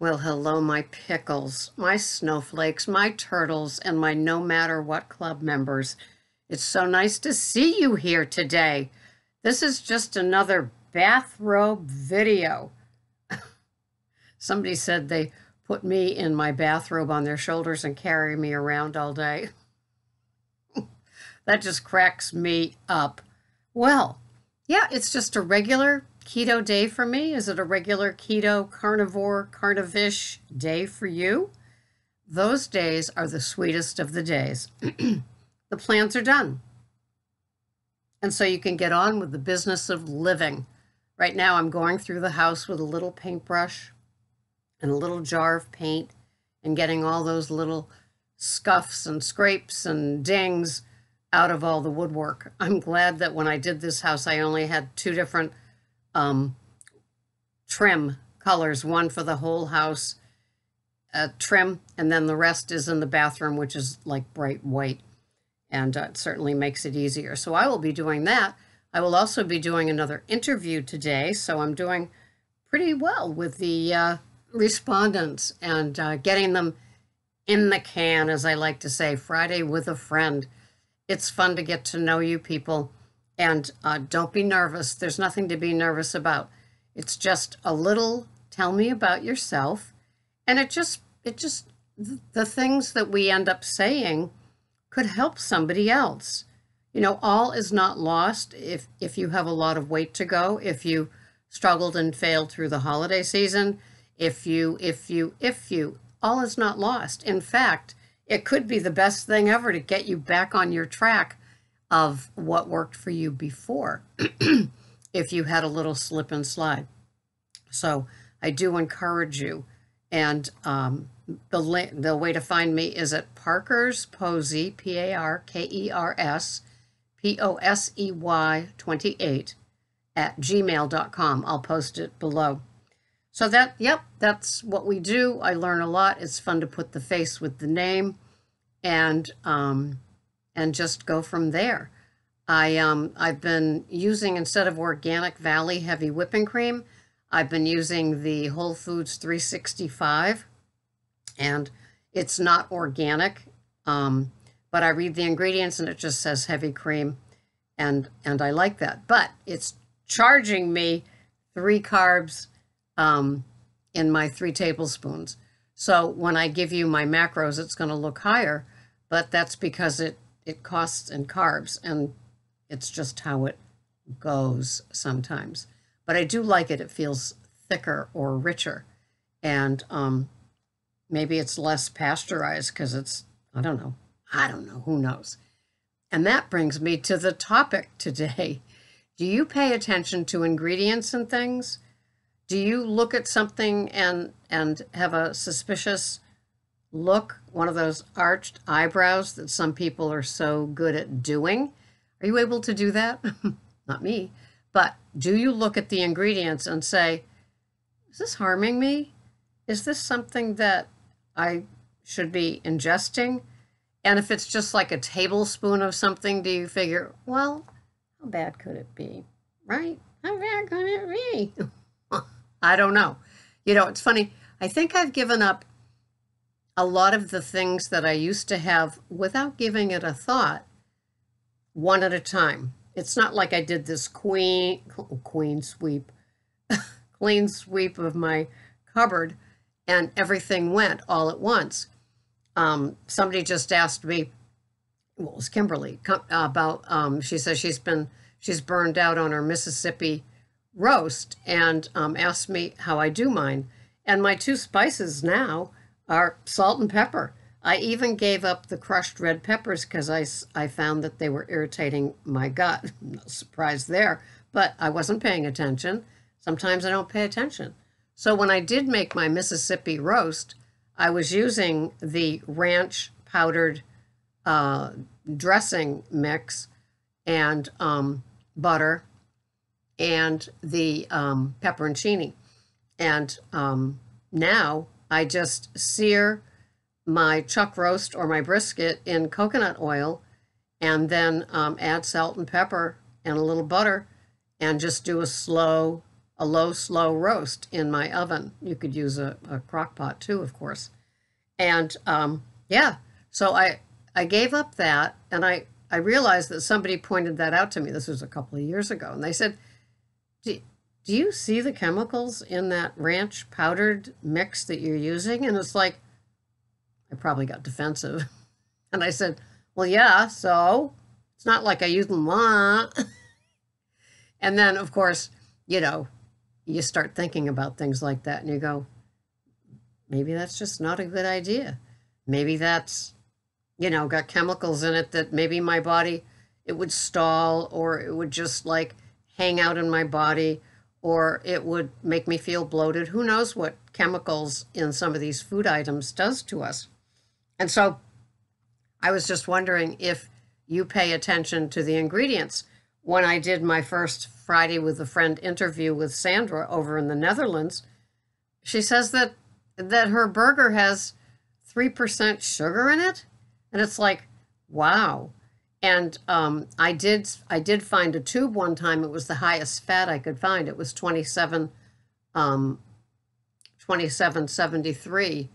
Well, hello, my pickles, my snowflakes, my turtles, and my no matter what club members. It's so nice to see you here today. This is just another bathrobe video. Somebody said they put me in my bathrobe on their shoulders and carry me around all day. That just cracks me up. Well, yeah, it's just a regular keto day for me. Is it a regular keto, carnivore, carnivish day for you? Those days are the sweetest of the days. The plans are done. And so you can get on with the business of living. Right now I'm going through the house with a little paintbrush and a little jar of paint and getting all those little scuffs and scrapes and dings out of all the woodwork. I'm glad that when I did this house, I only had two different trim colors, one for the whole house trim, and then the rest is in the bathroom, which is like bright white, and it certainly makes it easier. So I will be doing that. I will also be doing another interview today, so I'm doing pretty well with the respondents and getting them in the can, as I like to say, Friday with a friend. It's fun to get to know you people, and don't be nervous. There's nothing to be nervous about. It's just a little tell me about yourself, and it just the things that we end up saying could help somebody else. You know, all is not lost if you have a lot of weight to go, if you struggled and failed through the holiday season, if you, all is not lost. In fact, it could be the best thing ever to get you back on your track of what worked for you before if you had a little slip and slide. So I do encourage you. And the way to find me is at Parker's Posey, Parkers Posey 28 at gmail.com. I'll post it below. So that's what we do. I learn a lot. It's fun to put the face with the name, and just go from there. I've been using, instead of Organic Valley heavy whipping cream, I've been using the Whole Foods 365, and it's not organic, but I read the ingredients and it just says heavy cream, and I like that. But it's charging me 3 carbs in my 3 tablespoons. So when I give you my macros, it's going to look higher, but that's because it costs in carbs, and it's just how it goes sometimes. But I do like it. It feels thicker or richer, and maybe it's less pasteurized because it's, I don't know, who knows. And that brings me to the topic today. Do you pay attention to ingredients and things? Do you look at something and have a suspicious look, one of those arched eyebrows that some people are so good at doing? Are you able to do that? Not me. But do you look at the ingredients and say, is this harming me? Is this something that I should be ingesting? And if it's just like a tablespoon of something, do you figure, well, how bad could it be? Right? How bad could it be? I don't know. You know, it's funny. I think I've given up a lot of the things that I used to have without giving it a thought, one at a time. It's not like I did this clean sweep of my cupboard and everything went all at once. Somebody just asked me, well, it was Kimberly, about, she says she's burned out on her Mississippi roast, and asked me how I do mine. And my 2 spices now are salt and pepper. I even gave up the crushed red peppers because I found that they were irritating my gut. No surprise there, but I wasn't paying attention. Sometimes I don't pay attention. So when I did make my Mississippi roast, I was using the ranch powdered dressing mix and butter and the pepperoncini. And now I just sear my chuck roast or my brisket in coconut oil, and then add salt and pepper and a little butter, and just do a slow a low, slow roast in my oven. You could use a crock pot too, of course. And yeah, so I gave up that, and I realized that somebody pointed that out to me. This was a couple of years ago, and they said, do you see the chemicals in that ranch powdered mix that you're using? And it's like, I probably got defensive. And I said, well, yeah, so it's not like I use them a lot. And then, of course, you start thinking about things like that, and you go, maybe that's just not a good idea. Maybe that's, got chemicals in it that maybe my body, it would stall, or it would just like hang out in my body, or it would make me feel bloated. Who knows what chemicals in some of these food items does to us? And so I was just wondering if you pay attention to the ingredients. When I did my first Friday with a Friend interview with Sandra over in the Netherlands, she says that her burger has 3% sugar in it. And it's like, wow. And I did find a tube one time. It was the highest fat I could find. It was 2773,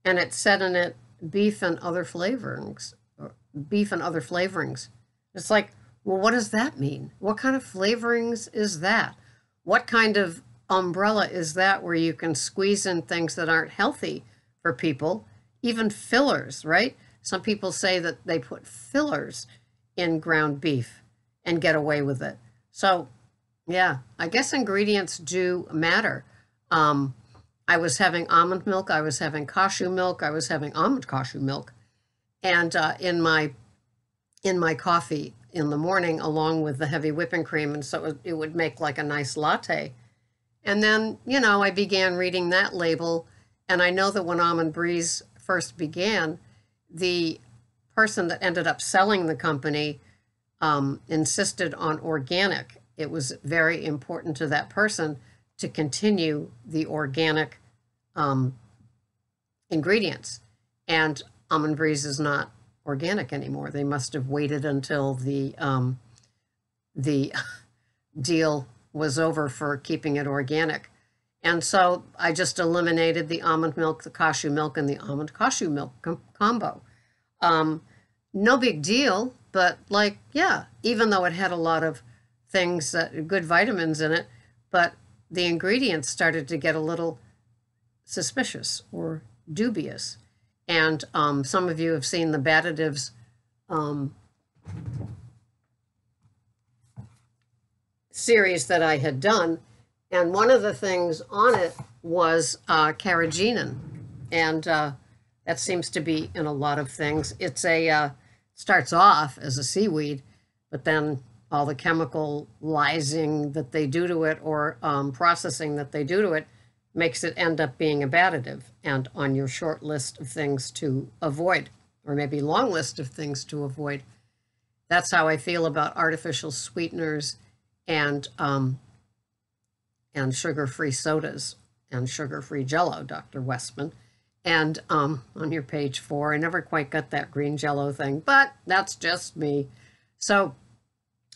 and it said in it beef and other flavorings. It's like, well, what does that mean? What kind of flavorings is that? What kind of umbrella is that where you can squeeze in things that aren't healthy for people, even fillers, right? Some people say that they put fillers in ground beef and get away with it. So, yeah, I guess ingredients do matter. I was having almond milk, I was having cashew milk, I was having almond cashew milk, and in my coffee in the morning, along with the heavy whipping cream, and so it would make like a nice latte. And then, I began reading that label, and I know that when Almond Breeze first began, the person that ended up selling the company insisted on organic. It was very important to that person to continue the organic ingredients. And Almond Breeze is not organic anymore. They must have waited until the deal was over for keeping it organic. And so I just eliminated the almond milk, the cashew milk, and the almond cashew milk combo. No big deal, but even though it had a lot of things, good vitamins in it, but the ingredients started to get a little suspicious or dubious. And some of you have seen the additives series that I had done, and one of the things on it was carrageenan, and that seems to be in a lot of things. It's starts off as a seaweed, but then all the chemicalizing that they do to it, or processing that they do to it, makes it end up being a additive and on your short list of things to avoid, or maybe long list of things to avoid. That's how I feel about artificial sweeteners and sugar-free sodas and sugar-free Jell-O, Dr. Westman. And on your page 4, I never quite got that green Jell-O thing, but that's just me. So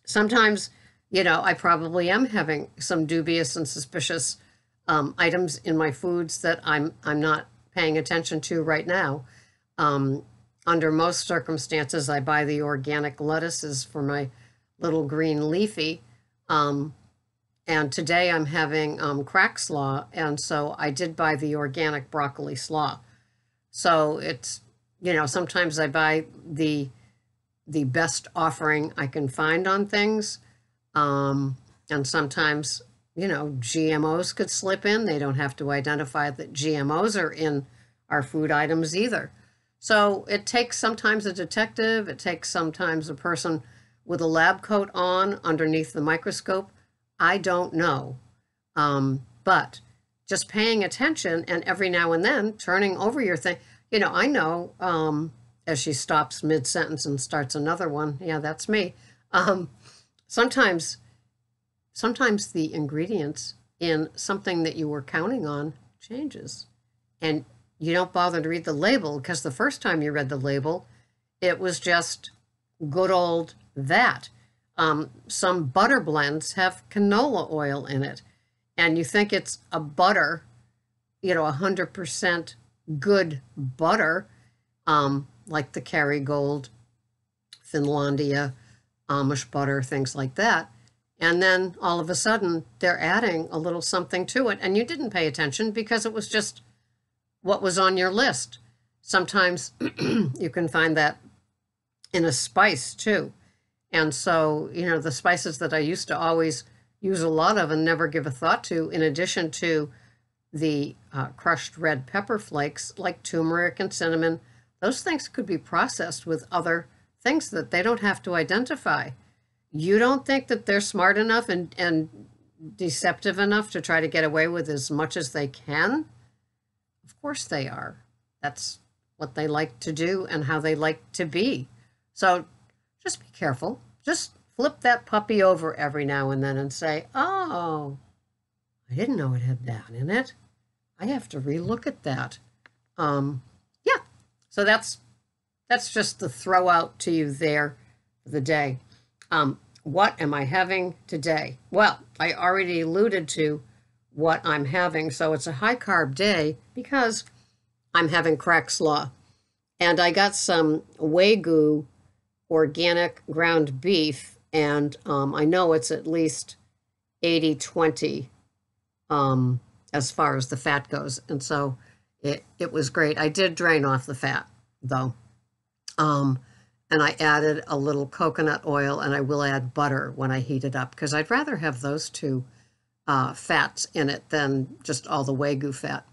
sometimes, I probably am having some dubious and suspicious items in my foods that I'm not paying attention to right now. Under most circumstances, I buy the organic lettuces for my little green leafy. And today I'm having crack slaw, and so I did buy the organic broccoli slaw. So it's, sometimes I buy the best offering I can find on things, and sometimes, GMOs could slip in. They don't have to identify that GMOs are in our food items either. So it takes sometimes a detective, it takes sometimes a person with a lab coat on underneath the microscope. I don't know, but just paying attention and every now and then turning over your thing. I know, as she stops mid-sentence and starts another one. Yeah, that's me. Sometimes the ingredients in something that you were counting on changes, and you don't bother to read the label, because the first time you read the label, it was just good old that. Some butter blends have canola oil in it, and you think it's a butter, 100% good butter, like the Kerrygold, Finlandia, Amish butter, things like that. And then all of a sudden they're adding a little something to it, and you didn't pay attention because it was just what was on your list. Sometimes you can find that in a spice too. And so, the spices that I used to always use a lot of and never give a thought to, in addition to the crushed red pepper flakes, like turmeric and cinnamon, those things could be processed with other things that they don't have to identify. You don't think that they're smart enough and deceptive enough to try to get away with as much as they can? Of course they are. That's what they like to do and how they like to be. So just be careful. Just flip that puppy over every now and then and say, oh, I didn't know it had that in it. I have to relook at that. Yeah, so that's just the throw out to you there for the day. What am I having today? Well, I already alluded to what I'm having. So it's a high carb day because I'm having crack slaw. And I got some Wagyu organic ground beef, and I know it's at least 80-20 as far as the fat goes. And so it was great. I did drain off the fat, though. And I added a little coconut oil, and I will add butter when I heat it up because I'd rather have those two fats in it than just all the Wagyu fat.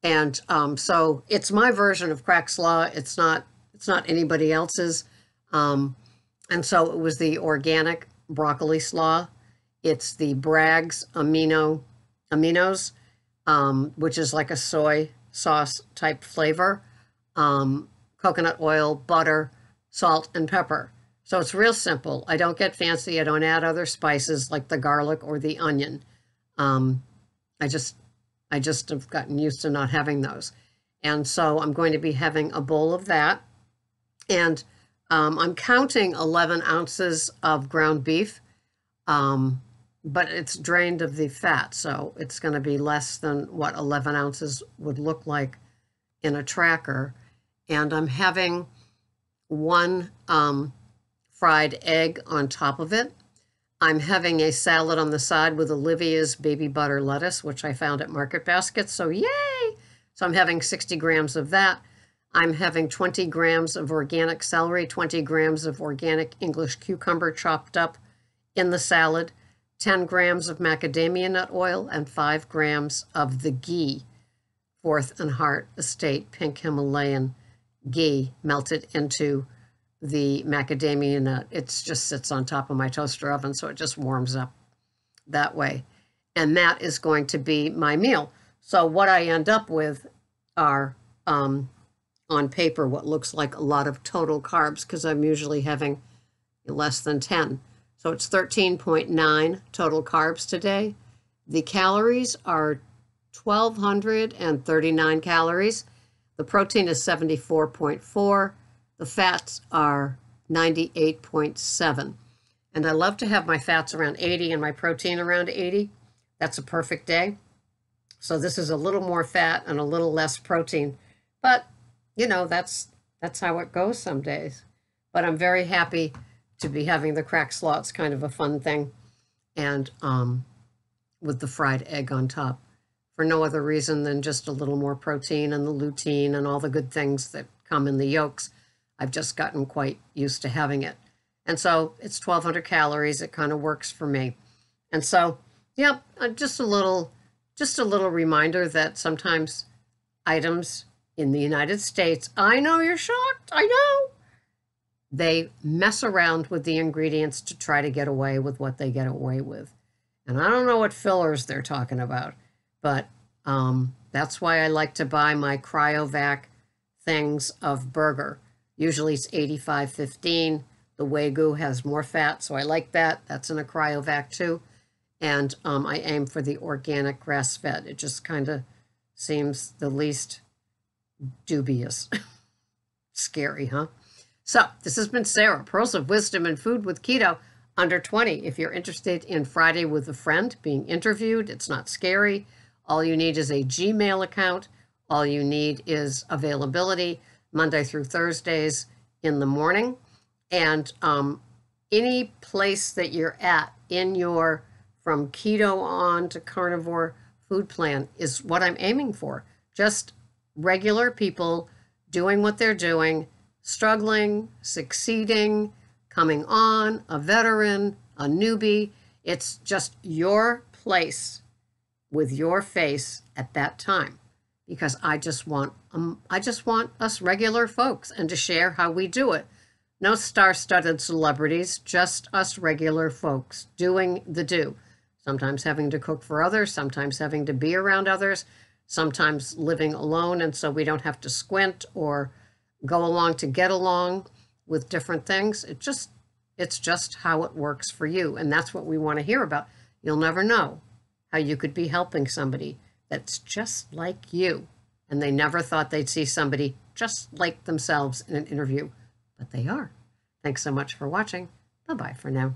And so it's my version of crack slaw. It's not anybody else's. And so it was the organic broccoli slaw. It's the Bragg's aminos, which is like a soy sauce type flavor, coconut oil, butter, salt, and pepper. So it's real simple. I don't get fancy. I don't add other spices like the garlic or the onion. I just have gotten used to not having those. And so I'm going to be having a bowl of that. And I'm counting 11 ounces of ground beef, but it's drained of the fat. So it's going to be less than what 11 ounces would look like in a tracker. And I'm having one fried egg on top of it. I'm having a salad on the side with Olivia's baby butter lettuce, which I found at Market Basket. So yay! So I'm having 60 grams of that. I'm having 20 grams of organic celery, 20 grams of organic English cucumber chopped up in the salad, 10 grams of macadamia nut oil, and 5 grams of the ghee, Fourth and Heart Estate Pink Himalayan ghee melted into the macadamia nut. It just sits on top of my toaster oven, so it just warms up that way. And that is going to be my meal. So what I end up with are, on paper, what looks like a lot of total carbs, because I'm usually having less than 10. So it's 13.9 total carbs today. The calories are 1,239 calories. The protein is 74.4. The fats are 98.7. And I love to have my fats around 80 and my protein around 80. That's a perfect day. So this is a little more fat and a little less protein. But, that's how it goes some days. But I'm very happy to be having the crack slaw. It's kind of a fun thing. And with the fried egg on top, for no other reason than just a little more protein and the lutein and all the good things that come in the yolks. I've just gotten quite used to having it. And so it's 1,200 calories. It kind of works for me. And so, just a little reminder that sometimes items in the United States, I know you're shocked, I know, they mess around with the ingredients to try to get away with what they get away with. And I don't know what fillers they're talking about, but that's why I like to buy my cryovac things of burger. Usually it's 85-15. The Wagyu has more fat, so I like that. That's in a cryovac too. And I aim for the organic grass-fed. It just kind of seems the least dubious. Scary, huh? So this has been Sarah, Pearls of Wisdom and Food with Keto. under 20. If you're interested in Friday with a Friend being interviewed, it's not scary. All you need is a Gmail account. All you need is availability Monday through Thursdays in the morning. And any place that you're at in your from keto on to carnivore food plan is what I'm aiming for. Just regular people doing what they're doing, struggling, succeeding, coming on, a veteran, a newbie. It's just your place with your face at that time, because I just want us regular folks and to share how we do it. No star-studded celebrities, just us regular folks doing the do. Sometimes having to cook for others, sometimes having to be around others, sometimes living alone, and so we don't have to squint or go along to get along with different things. It's just how it works for you, and that's what we want to hear about. You'll never know how you could be helping somebody that's just like you, and they never thought they'd see somebody just like themselves in an interview, but they are. Thanks so much for watching. Bye-bye for now.